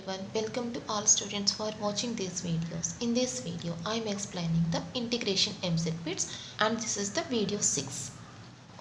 everyone, welcome to all students who are watching these videos. In this video I am explaining the integration MZ bits and this is the video 6.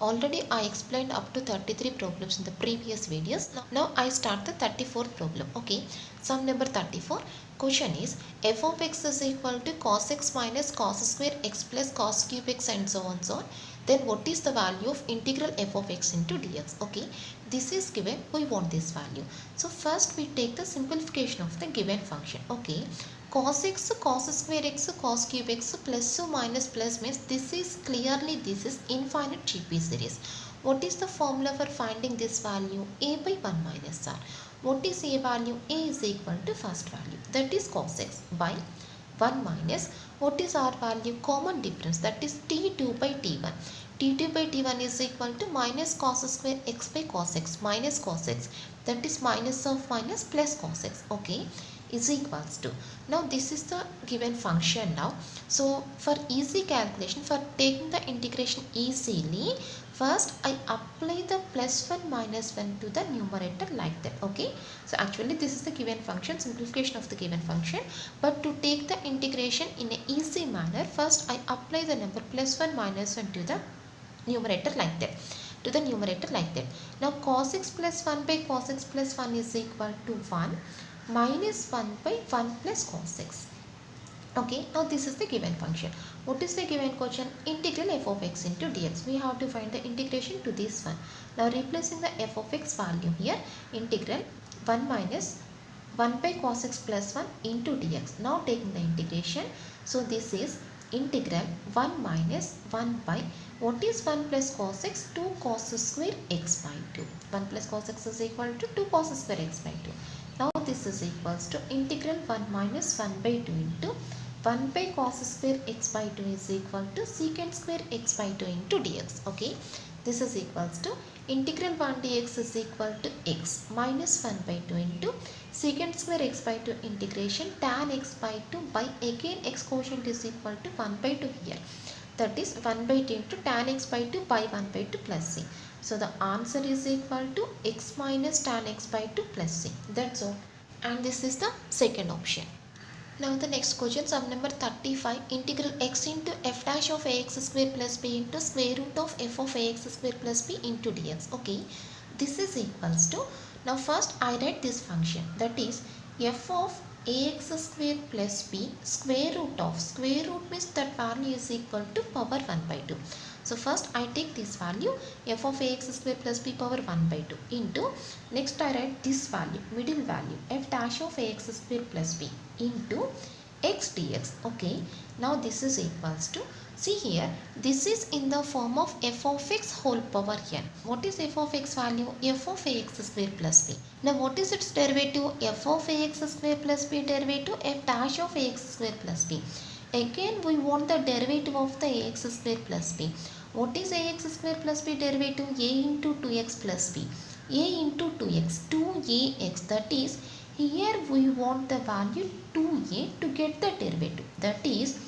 Already I explained up to 33 problems in the previous videos. Now I start the 34th problem. Okay, sum number 34. Question is f of x is equal to cos x minus cos square x plus cos cube x and so on so on. Then what is the value of integral f of x into dx? Okay, this is given, we want this value. So first we take the simplification of the given function. Okay, cos x cos square x cos cube x plus or minus plus means this is clearly this is infinite GP series. What is the formula for finding this value? A by 1 minus r. What is A value? A is equal to first value, that is cos x by 1 minus what is r value? Common difference, that is t2 by t1. t2 by t1 is equal to minus cos square x by cos x minus cos x, that is minus of minus plus cos x. Okay, is equals to, now this is the given function now. So for easy calculation, for taking the integration easily, first I apply the plus 1 minus 1 to the numerator like that. Okay, so actually this is the given function, simplification of the given function, but to take the integration in an easy manner, first I apply the number plus 1 minus 1 to the numerator like that, to the numerator like that. Now cos x plus 1 by cos x plus 1 is equal to 1 minus 1 by 1 plus cos x. Okay, now this is the given function. What is the given question? Integral f of x into dx. We have to find the integration to this one. Now replacing the f of x value here, integral 1 minus 1 by cos x plus 1 into dx. Now taking the integration, so this is integral 1 minus 1 by, what is 1 plus cos x? 2 cos square x by 2. 1 plus cos x is equal to 2 cos square x by 2. Now this is equals to integral 1 minus 1 by 2 into 1 by cos square x by 2 is equal to secant square x by 2 into dx. Okay, this is equals to integral 1 dx is equal to x minus 1 by 2 into secant square x by 2 integration tan x by 2 by, again x quotient is equal to 1 by 2 here, that is 1 by 2 into tan x by 2 by 1 by 2 plus c. So the answer is equal to x minus tan x by 2 plus c. That's all. And this is the second option. Now the next question, sum number 35, integral x into f dash of ax square plus b into square root of f of ax square plus b into dx. Okay, this is equals to, now first I write this function, that is f of ax square plus b square root means that value is equal to power 1 by 2. So first I take this value f of ax square plus b power 1 by 2 into, next I write this value, middle value f dash of ax square plus b into x dx. Okay, now this is equals to, see here, this is in the form of f of x whole power n. What is f of x value? F of ax square plus b. Now what is its derivative? F of ax square plus b derivative f dash of ax square plus b. Again we want the derivative of the ax square plus b. What is ax square plus b derivative? A into 2x plus b. A into 2x, 2ax, that is, here we want the value 2a to get the derivative. That is,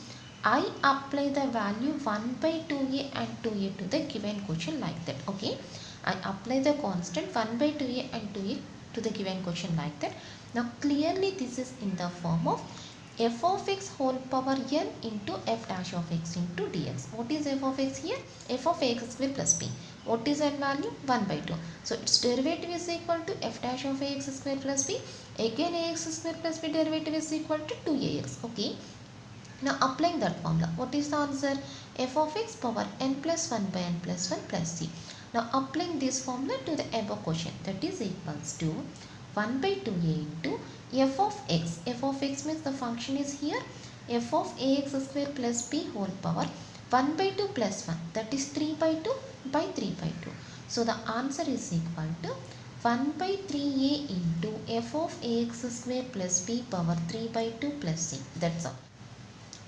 I apply the value 1 by 2a and 2a to the given question like that. Okay, I apply the constant 1 by 2a and 2a to the given question like that. Now clearly this is in the form of f of x whole power n into f dash of x into dx. What is f of x here? F of ax square plus b. What is that value? 1 by 2. So its derivative is equal to f dash of ax square plus b. Again ax square plus b derivative is equal to 2ax. Okay. Now applying that formula, what is the answer? F of x power n plus 1 by n plus 1 plus c. Now applying this formula to the above question, that is equals to 1 by 2a into f of x. F of x means the function is here f of ax square plus b whole power 1 by 2 plus 1, that is 3 by 2 by 3 by 2. So the answer is equal to 1 by 3a into f of ax square plus b power 3 by 2 plus c. That's all.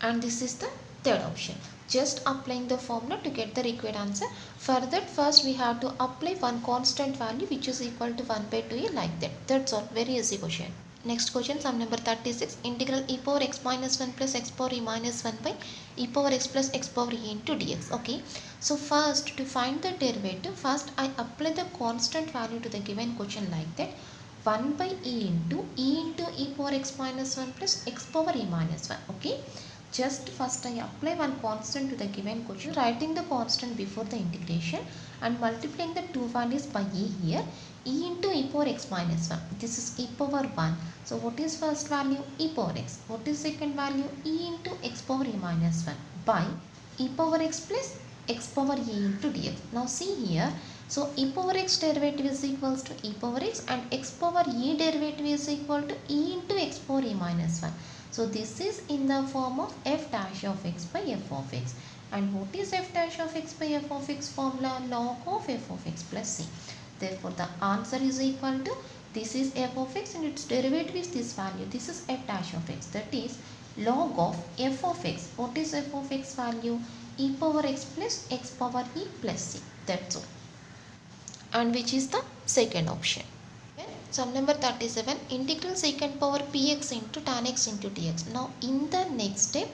And this is the third option. Just applying the formula to get the required answer. For that, first we have to apply one constant value which is equal to 1 by 2a like that. That's all. Very easy question. Next question, sum number 36, integral e power x minus 1 plus x power e minus 1 by e power x plus x power e into dx. Okay, so first to find the derivative, first I apply the constant value to the given question like that. 1 by e power x minus 1 plus x power e minus 1. Okay. Just first I apply one constant to the given question, writing the constant before the integration and multiplying the two values by e here. E into e power x minus 1. This is e power 1. So what is first value? E power x. What is second value? E into x power e minus 1 by e power x plus x power e into dx. Now see here. So e power x derivative is equals to e power x and x power e derivative is equal to e into x power e minus 1. So this is in the form of f dash of x by f of x. And what is f dash of x by f of x formula? Log of f of x plus c. Therefore the answer is equal to, this is f of x and its derivative is this value. This is f dash of x, that is log of f of x. What is f of x value? E power x plus x power e plus c. That's all. And which is the second option. Sum number 37, integral secant power px into tan x into dx. Now in the next step,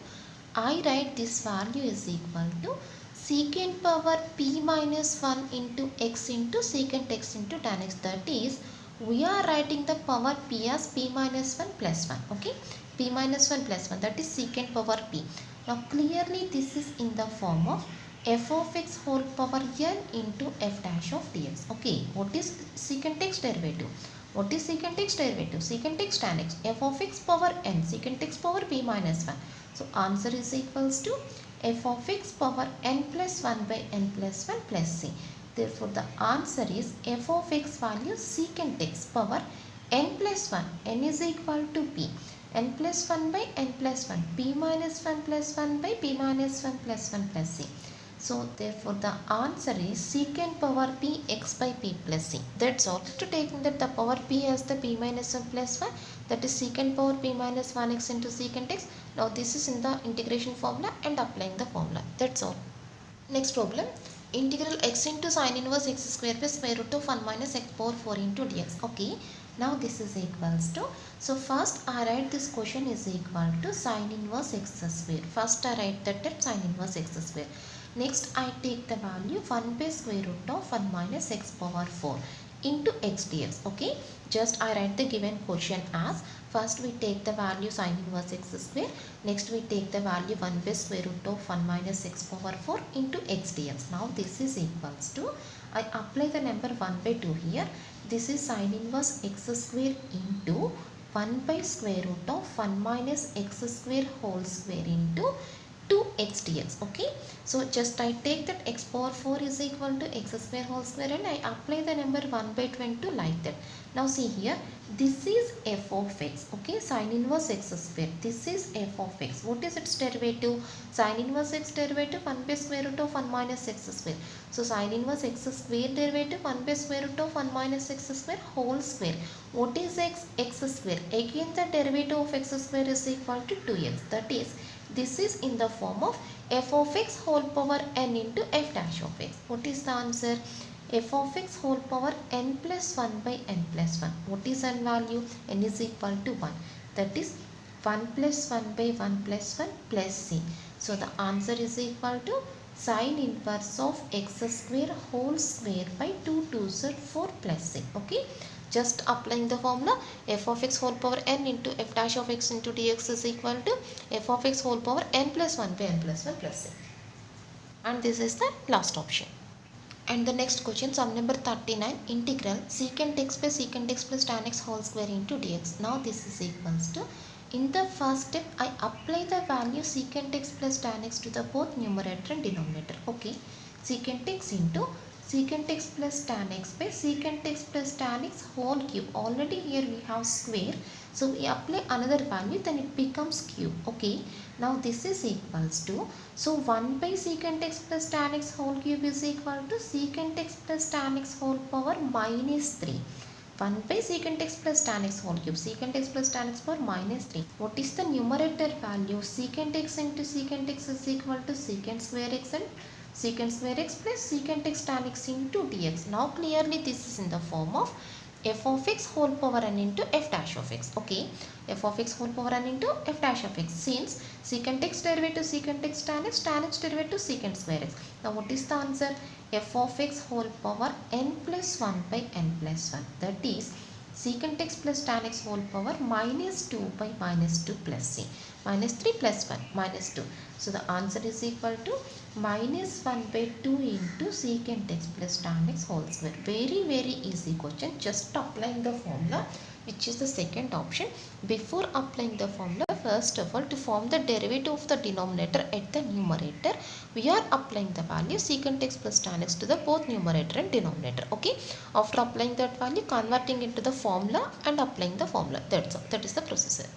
I write this value is equal to secant power p minus 1 into x secant x into tan x. That is, we are writing the power p as p minus 1 plus 1. Okay, p minus 1 plus 1, that is secant power p. Now clearly this is in the form of f of x whole power n into f dash of dx. Okay, what is secant x derivative? What is secant x derivative? Secant x tan x, f of x power n, secant x power p minus 1. So answer is equals to f of x power n plus 1 by n plus 1 plus c. Therefore the answer is f of x value secant x power n plus 1, n is equal to p, n plus 1 by n plus 1, p minus 1 plus 1 by p minus 1 plus 1 plus c. So therefore the answer is secant power p x by p plus c. That's all. To taking that the power p as the p minus 1 plus 1, that is secant power p minus 1 x into secant x. Now this is in the integration formula and applying the formula. That's all. Next problem. Integral x into sin inverse x square plus square root of 1 minus x power 4 into dx. Okay. Now this is equals to, so first I write this question is equal to sin inverse x square. First I write that at sin inverse x square. Next I take the value 1 by square root of 1 minus x power 4 into x dx. Okay, just I write the given question as, first we take the value sin inverse x square, next we take the value 1 by square root of 1 minus x power 4 into x dx. Now this is equals to, I apply the number 1 by 2 here. This is sin inverse x square into 1 by square root of 1 minus x square whole square into 2x dx. Okay, so just I take that x power 4 is equal to x square whole square and I apply the number 1 by 22 like that. Now see here, this is f of x. Okay, sin inverse x square, this is f of x. What is its derivative? Sin inverse x derivative 1 by square root of 1 minus x square. So sin inverse x square derivative 1 by square root of 1 minus x square whole square. What is x? X square. Again the derivative of x square is equal to 2x. That is, this is in the form of f of x whole power n into f dash of x. What is the answer? F of x whole power n plus 1 by n plus 1. What is n value? N is equal to 1. That is 1 plus 1 by 1 plus 1 plus c. So the answer is equal to sin inverse of x square whole square by 2 2s are 4 plus c. Okay. Just applying the formula, f of x whole power n into f dash of x into dx is equal to f of x whole power n plus 1 by n plus 1 plus c. And this is the last option. And the next question, sum number 39, integral secant x by secant x plus tan x whole square into dx. Now this is equals to, in the first step I apply the value secant x plus tan x to the both numerator and denominator. Okay, secant x into secant x plus tan x by secant x plus tan x whole cube. Already here we have square, so we apply another value, then it becomes cube. Okay, now this is equals to, so 1 by secant x plus tan x whole cube is equal to secant x plus tan x whole power minus 3. 1 by secant x plus tan x whole cube, secant x plus tan x power minus 3. What is the numerator value? Secant x into secant x is equal to secant square x and secant square x plus secant x tan x into dx. Now clearly this is in the form of f of x whole power n into f dash of x. Okay, f of x whole power n into f dash of x, since secant x derivative secant x tan x derivative secant square x. Now what is the answer? F of x whole power n plus 1 by n plus 1. That is secant x plus tan x whole power minus 2 by minus 2 plus c. Minus 3 plus 1 minus 2. So the answer is equal to minus 1 by 2 into secant x plus tan x whole square. Very easy question. Just applying the formula, which is the second option. Before applying the formula, first of all, to form the derivative of the denominator at the numerator, we are applying the value secant x plus tan x to the both numerator and denominator. Okay. After applying that value, converting into the formula and applying the formula. That is the procedure.